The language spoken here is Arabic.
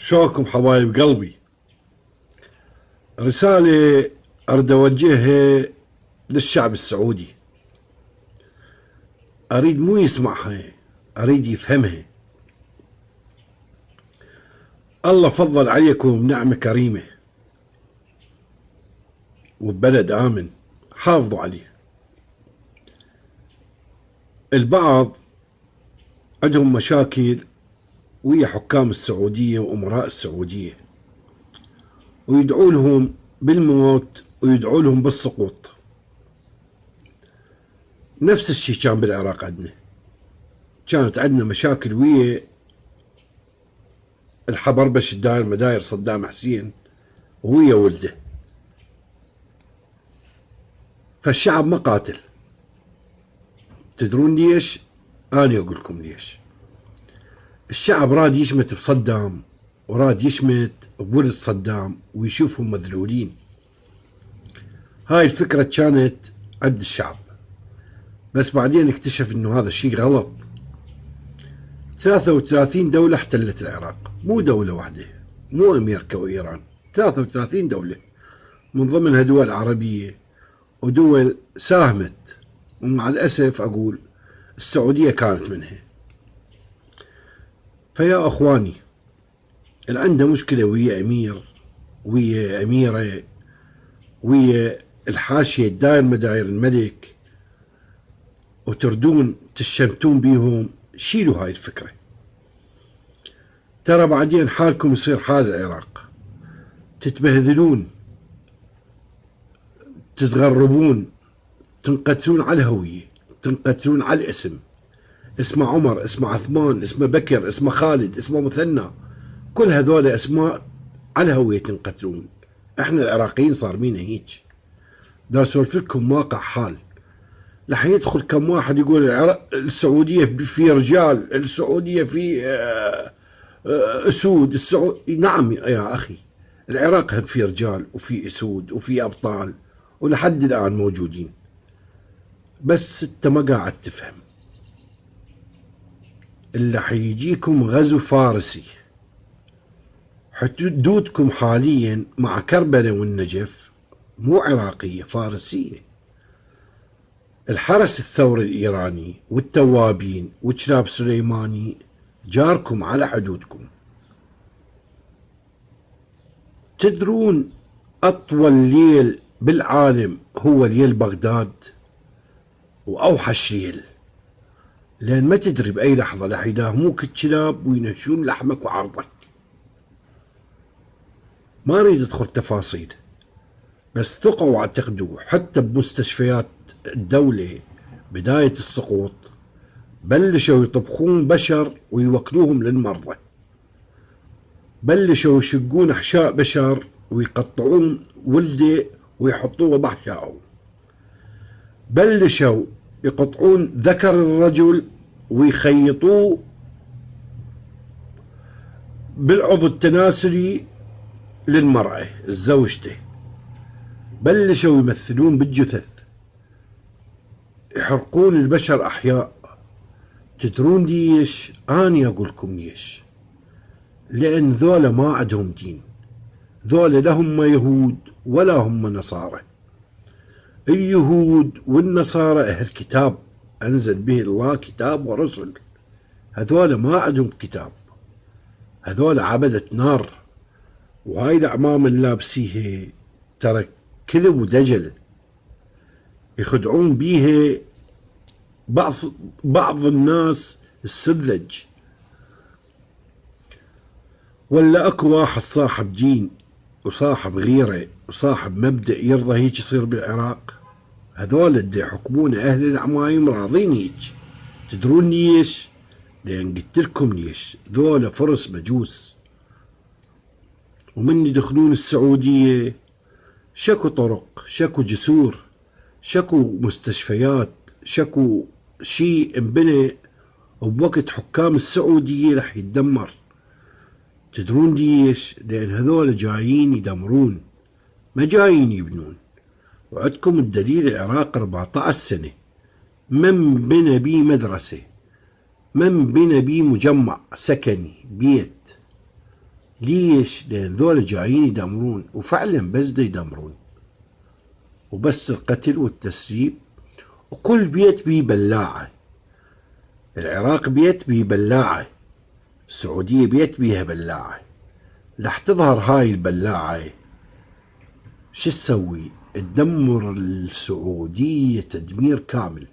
شلونكم حبايب قلبي؟ رسالة أريد أوجهها للشعب السعودي. أريد مو يسمعها، أريد يفهمها. الله فضل عليكم بنعمة كريمة وببلد آمن، حافظوا عليه. البعض عندهم مشاكل ويا حكام السعودية وأمراء السعودية، ويدعوا لهم بالموت ويدعوا لهم بالسقوط. نفس الشيء كان بالعراق عندنا، كانت عندنا مشاكل ويا الحبربش الداير مداير صدام حسين ويا ولده، فالشعب ما قاتل. تدرون ليش؟ أنا أقول لكم ليش. الشعب راد يشمت بصدام وراد يشمت بولد صدام ويشوفهم مذلولين. هاي الفكرة كانت عند الشعب، بس بعدين اكتشف انه هذا الشيء غلط. 33 دولة احتلت العراق، مو دولة واحدة، مو امريكا وايران، 33 دولة، من ضمنها دول عربية ودول ساهمت، ومع الأسف أقول السعودية كانت منها. فيا أخواني، اللي عنده مشكلة ويا أمير ويا أميرة ويا الحاشية الداير مداير الملك وتردون تشمتون بيهم، شيلوا هاي الفكرة. ترى بعدين حالكم يصير حال العراق، تتبهذلون، تتغربون، تنقتلون على الهوية، تنقتلون على الاسم. اسمه عمر، اسمه عثمان، اسمه بكر، اسمه خالد، اسمه مثنى، كل هذول اسماء على الهوية تنقتلون. احنا العراقيين صار بينا هيك. دا اسولف لكم واقع حال. لح يدخل كم واحد يقول السعودية في رجال، السعودية في اسود، نعم يا اخي، العراق هم في رجال وفي اسود وفي ابطال ولحد الان موجودين، بس انت ما قاعد تفهم. اللي حيجيكم غزو فارسي، حدودكم حاليا مع كربلاء والنجف مو عراقية، فارسية. الحرس الثوري الإيراني والتوابين وكلاب سليماني جاركم على حدودكم. تدرون أطول ليل بالعالم هو ليل بغداد، وأوحش ليل، لأن ما تدري بأي لحظة رح يداهموك الكلاب وينهشون لحمك وعرضك. ما أريد أدخل تفاصيل، بس ثقوا واعتقدوا حتى بمستشفيات الدولة بداية السقوط بلشوا يطبخون بشر ويوكلوهم للمرضى، بلشوا يشقون أحشاء بشر ويقطعون ولده ويحطوه بأحشائه، بلشوا يقطعون ذكر الرجل ويخيطوه بالعضو التناسلي للمرأة الزوجته، بلشوا يمثلون بالجثث، يحرقون البشر أحياء. تدرون ليش؟ أنا أقول لكم ليش. لأن ذولا ما عندهم دين، ذولا لا هم يهود ولا هم نصارى. اليهود والنصارى أهل كتاب أنزل به الله كتاب ورسل، هذولا ما عندهم كتاب، هذولا عبدة نار. وهاي الأعمام اللي لابسيها ترى كذب ودجل، يخدعون بيها بعض الناس السذج. ولا اكو واحد صاحب دين وصاحب غيرة وصاحب مبدأ يرضى هيك يصير بالعراق؟ هذول اللي يحكمون اهل العمايم راضين هيك. تدرون ليش؟ لان قلت لكم ليش، ذولا فرس مجوس. ومن يدخلون السعودية شكو طرق، شكو جسور، شكو مستشفيات، شكو شيء انبنى وبوقت حكام السعودية رح يتدمر. تدرون ليش؟ لأن هذول جايين يدمرون، ما جايين يبنون. وعندكم الدليل، العراق 14 سنة من بنى بيه مدرسة، من بنى بيه مجمع سكني، بيت، ليش؟ لأن ذولا جايين يدمرون، وفعلا بس دا يدمرون، وبس القتل والتسريب. وكل بيت بيه بلاعة. العراق بيت بيه بلاعة، السعودية بيت بيها بلاعة. رح تظهر هاي البلاعة شو تسوي؟ تدمر السعودية تدمير كامل.